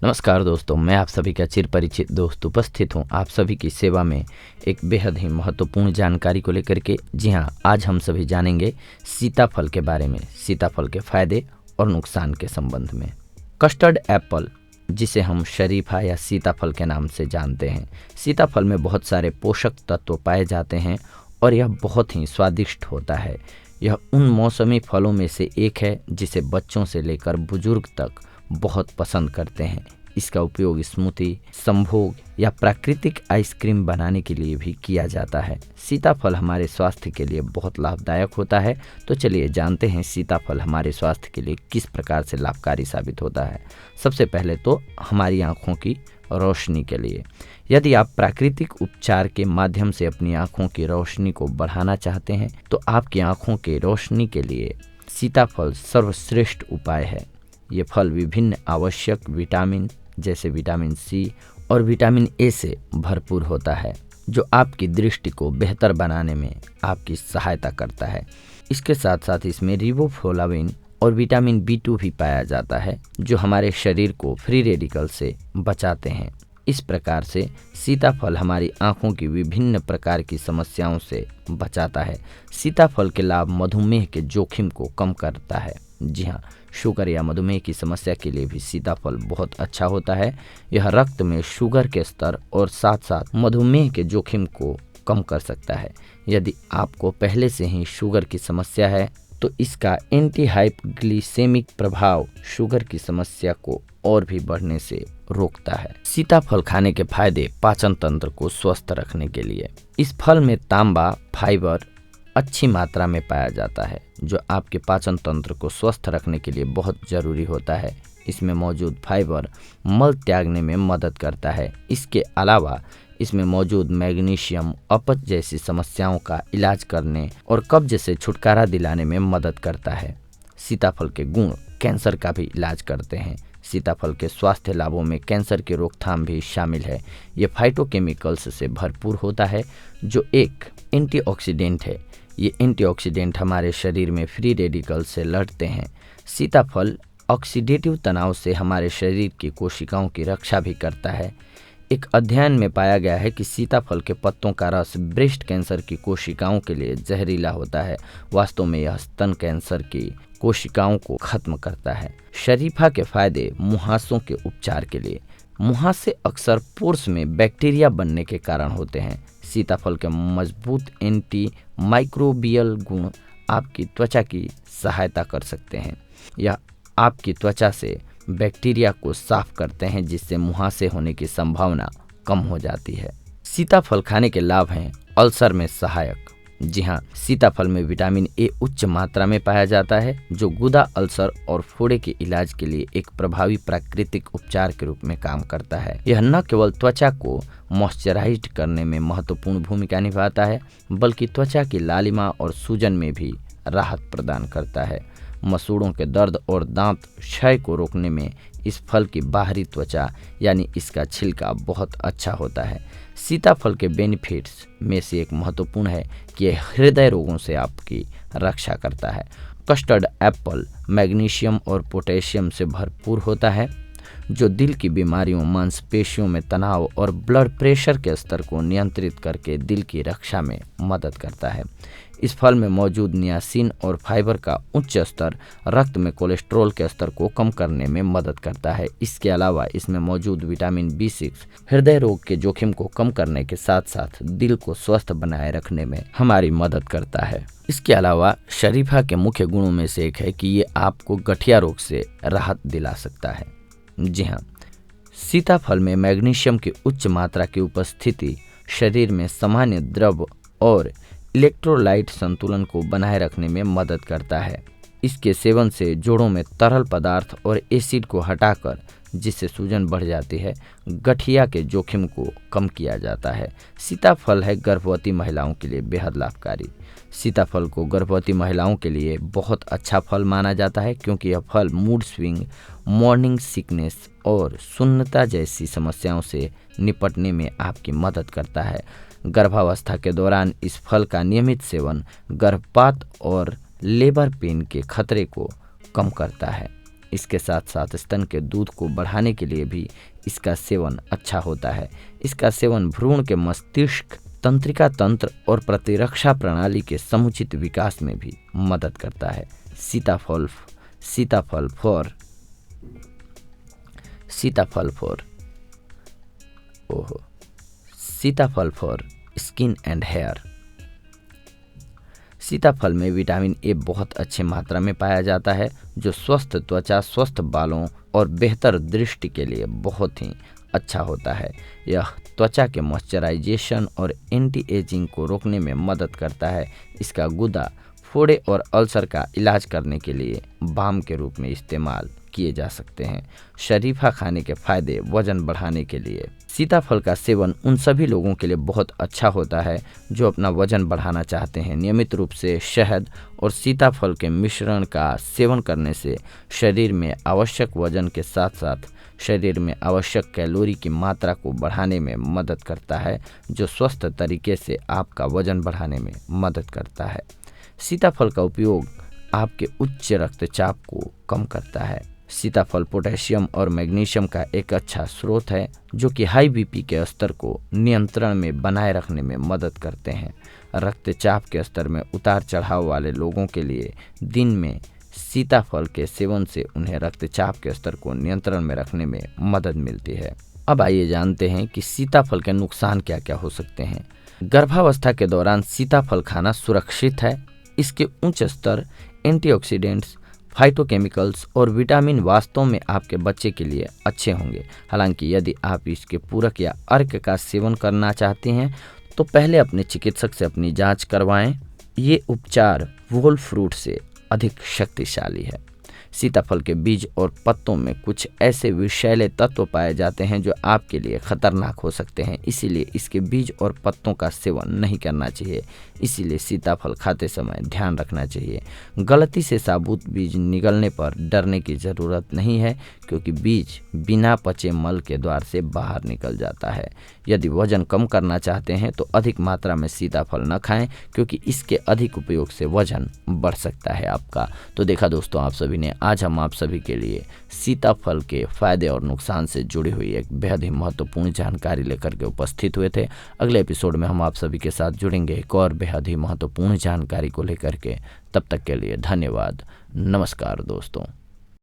नमस्कार दोस्तों, मैं आप सभी का चिर परिचित दोस्त उपस्थित हूँ आप सभी की सेवा में एक बेहद ही महत्वपूर्ण जानकारी को लेकर के। जी हाँ, आज हम सभी जानेंगे सीताफल के बारे में, सीताफल के फायदे और नुकसान के संबंध में। कस्टर्ड एप्पल, जिसे हम शरीफा या सीताफल के नाम से जानते हैं, सीताफल में बहुत सारे पोषक तत्व पाए जाते हैं और यह बहुत ही स्वादिष्ट होता है। यह उन मौसमी फलों में से एक है जिसे बच्चों से लेकर बुजुर्ग तक बहुत पसंद करते हैं। इसका उपयोग स्मूदी, संभोग या प्राकृतिक आइसक्रीम बनाने के लिए भी किया जाता है। सीताफल हमारे स्वास्थ्य के लिए बहुत लाभदायक होता है। तो चलिए जानते हैं सीताफल हमारे स्वास्थ्य के लिए किस प्रकार से लाभकारी साबित होता है। सबसे पहले तो हमारी आँखों की रोशनी के लिए। यदि आप प्राकृतिक उपचार के माध्यम से अपनी आँखों की रोशनी को बढ़ाना चाहते हैं तो आपकी आँखों की रोशनी के लिए सीताफल सर्वश्रेष्ठ उपाय है। ये फल विभिन्न आवश्यक विटामिन जैसे विटामिन सी और विटामिन ए से भरपूर होता है, जो आपकी दृष्टि को बेहतर बनाने में आपकी सहायता करता है। इसके साथ साथ इसमें रिबोफ्लाविन और विटामिन बी2 भी पाया जाता है, जो हमारे शरीर को फ्री रेडिकल से बचाते हैं। इस प्रकार से सीताफल हमारी आँखों की विभिन्न प्रकार की समस्याओं से बचाता है। सीताफल के लाभ मधुमेह के जोखिम को कम करता है। जी हाँ, शुगर या मधुमेह की समस्या के लिए भी सीताफल बहुत अच्छा होता है। यह रक्त में शुगर के स्तर और साथ साथ मधुमेह के जोखिम को कम कर सकता है। यदि आपको पहले से ही शुगर की समस्या है तो इसका एंटी हाइपग्लिसेमिक प्रभाव शुगर की समस्या को और भी बढ़ने से रोकता है। सीताफल खाने के फायदे पाचन तंत्र को स्वस्थ रखने के लिए। इस फल में तांबा फाइबर अच्छी मात्रा में पाया जाता है, जो आपके पाचन तंत्र को स्वस्थ रखने के लिए बहुत जरूरी होता है। इसमें मौजूद फाइबर मल त्यागने में मदद करता है। इसके अलावा इसमें मौजूद मैग्नीशियम अपच जैसी समस्याओं का इलाज करने और कब्ज से छुटकारा दिलाने में मदद करता है। सीताफल के गुण कैंसर का भी इलाज करते हैं। सीताफल के स्वास्थ्य लाभों में कैंसर की रोकथाम भी शामिल है। ये फाइटोकेमिकल्स से भरपूर होता है, जो एक एंटीऑक्सीडेंट है। ये एंटीऑक्सीडेंट हमारे शरीर में फ्री रेडिकल से लड़ते हैं। सीताफल ऑक्सीडेटिव तनाव से हमारे शरीर की कोशिकाओं की रक्षा भी करता है। एक अध्ययन में पाया गया है कि सीताफल के पत्तों का रस ब्रेस्ट कैंसर की कोशिकाओं के लिए जहरीला होता है। वास्तव में यह स्तन कैंसर की कोशिकाओं को खत्म करता है। शरीफा के फायदे मुहासों के उपचार के लिए। मुहासे अक्सर पोर्स में बैक्टीरिया बनने के कारण होते हैं। सीताफल के मजबूत एंटी माइक्रोबियल गुण आपकी त्वचा की सहायता कर सकते हैं। यह आपकी त्वचा से बैक्टीरिया को साफ करते हैं, जिससे मुहासे होने की संभावना कम हो जाती है। सीताफल खाने के लाभ हैं अल्सर में सहायक। जी हाँ, सीताफल में विटामिन ए उच्च मात्रा में पाया जाता है, जो गुदा अल्सर और फोड़े के इलाज के लिए एक प्रभावी प्राकृतिक उपचार के रूप में काम करता है। यह न केवल त्वचा को मॉइस्चराइज्ड करने में महत्वपूर्ण भूमिका निभाता है, बल्कि त्वचा की लालिमा और सूजन में भी राहत प्रदान करता है। मसूड़ों के दर्द और दांत क्षय को रोकने में इस फल की बाहरी त्वचा यानी इसका छिलका बहुत अच्छा होता है। सीताफल के बेनिफिट्स में से एक महत्वपूर्ण है कि यह हृदय रोगों से आपकी रक्षा करता है। कस्टर्ड एप्पल मैग्नीशियम और पोटेशियम से भरपूर होता है, जो दिल की बीमारियों, मांसपेशियों में तनाव और ब्लड प्रेशर के स्तर को नियंत्रित करके दिल की रक्षा में मदद करता है। इस फल में मौजूद नियासिन और फाइबर का उच्च स्तर रक्त में कोलेस्ट्रॉल के स्तर को कम करने में मदद करता है। इसके अलावा इसमें मौजूद विटामिन बी6 हृदय रोग के जोखिम को कम करने के साथ साथ दिल को स्वस्थ बनाए रखने में हमारी मदद करता है। इसके अलावा शरीफा के मुख्य गुणों में से एक है कि ये आपको गठिया रोग से राहत दिला सकता है। जी हाँ, सीताफल में मैग्नीशियम की उच्च मात्रा की उपस्थिति शरीर में सामान्य द्रव और इलेक्ट्रोलाइट संतुलन को बनाए रखने में मदद करता है। इसके सेवन से जोड़ों में तरल पदार्थ और एसिड को हटाकर, जिससे सूजन बढ़ जाती है, गठिया के जोखिम को कम किया जाता है। सीताफल है गर्भवती महिलाओं के लिए बेहद लाभकारी। सीताफल को गर्भवती महिलाओं के लिए बहुत अच्छा फल माना जाता है, क्योंकि यह फल मूड स्विंग, मॉर्निंग सिकनेस और सुन्नता जैसी समस्याओं से निपटने में आपकी मदद करता है। गर्भावस्था के दौरान इस फल का नियमित सेवन गर्भपात और लेबर पेन के खतरे को कम करता है। इसके साथ साथ स्तन के दूध को बढ़ाने के लिए भी इसका सेवन अच्छा होता है। इसका सेवन भ्रूण के मस्तिष्क, तंत्रिका तंत्र और प्रतिरक्षा प्रणाली के समुचित विकास में भी मदद करता है। सीताफल फॉर स्किन एंड हेयर। सीताफल में विटामिन ए बहुत अच्छे मात्रा में पाया जाता है, जो स्वस्थ त्वचा, स्वस्थ बालों और बेहतर दृष्टि के लिए बहुत ही अच्छा होता है। यह त्वचा के मॉइस्चराइजेशन और एंटी एजिंग को रोकने में मदद करता है। इसका गुदा फोड़े और अल्सर का इलाज करने के लिए बाम के रूप में इस्तेमाल किए जा सकते हैं। शरीफा खाने के फायदे वजन बढ़ाने के लिए। सीताफल का सेवन उन सभी लोगों के लिए बहुत अच्छा होता है जो अपना वजन बढ़ाना चाहते हैं। नियमित रूप से शहद और सीताफल के मिश्रण का सेवन करने से शरीर में आवश्यक वजन के साथ साथ शरीर में आवश्यक कैलोरी की मात्रा को बढ़ाने में मदद करता है, जो स्वस्थ तरीके से आपका वजन बढ़ाने में मदद करता है। सीताफल का उपयोग आपके उच्च रक्तचाप को कम करता है। सीताफल पोटेशियम और मैग्नीशियम का एक अच्छा स्रोत है, जो कि हाई बीपी के स्तर को नियंत्रण में बनाए रखने में मदद करते हैं। रक्तचाप के स्तर में उतार चढ़ाव वाले लोगों के लिए दिन में सीताफल के सेवन से उन्हें रक्तचाप के स्तर को नियंत्रण में रखने में मदद मिलती है। अब आइए जानते हैं कि सीताफल के नुकसान क्या क्या हो सकते हैं। गर्भावस्था के दौरान सीताफल खाना सुरक्षित है। इसके उच्च स्तर एंटीऑक्सीडेंट्स, फाइटोकेमिकल्स और विटामिन वास्तव में आपके बच्चे के लिए अच्छे होंगे। हालांकि यदि आप इसके पूरक या अर्क का सेवन करना चाहते हैं तो पहले अपने चिकित्सक से अपनी जांच करवाएं। ये उपचार वोल फ्रूट से अधिक शक्तिशाली है। सीताफल के बीज और पत्तों में कुछ ऐसे विषैले तत्व पाए जाते हैं जो आपके लिए खतरनाक हो सकते हैं, इसीलिए इसके बीज और पत्तों का सेवन नहीं करना चाहिए। इसीलिए सीताफल खाते समय ध्यान रखना चाहिए। गलती से साबुत बीज निगलने पर डरने की ज़रूरत नहीं है, क्योंकि बीज बिना पचे मल के द्वार से बाहर निकल जाता है। यदि वजन कम करना चाहते हैं तो अधिक मात्रा में सीताफल न खाएं, क्योंकि इसके अधिक उपयोग से वजन बढ़ सकता है आपका। तो देखा दोस्तों आप सभी ने, आज हम आप सभी के लिए सीताफल के फायदे और नुकसान से जुड़ी हुई एक बेहद ही महत्वपूर्ण जानकारी लेकर के उपस्थित हुए थे। अगले एपिसोड में हम आप सभी के साथ जुड़ेंगे एक और बेहद ही महत्वपूर्ण जानकारी को लेकर के। तब तक के लिए धन्यवाद। नमस्कार दोस्तों।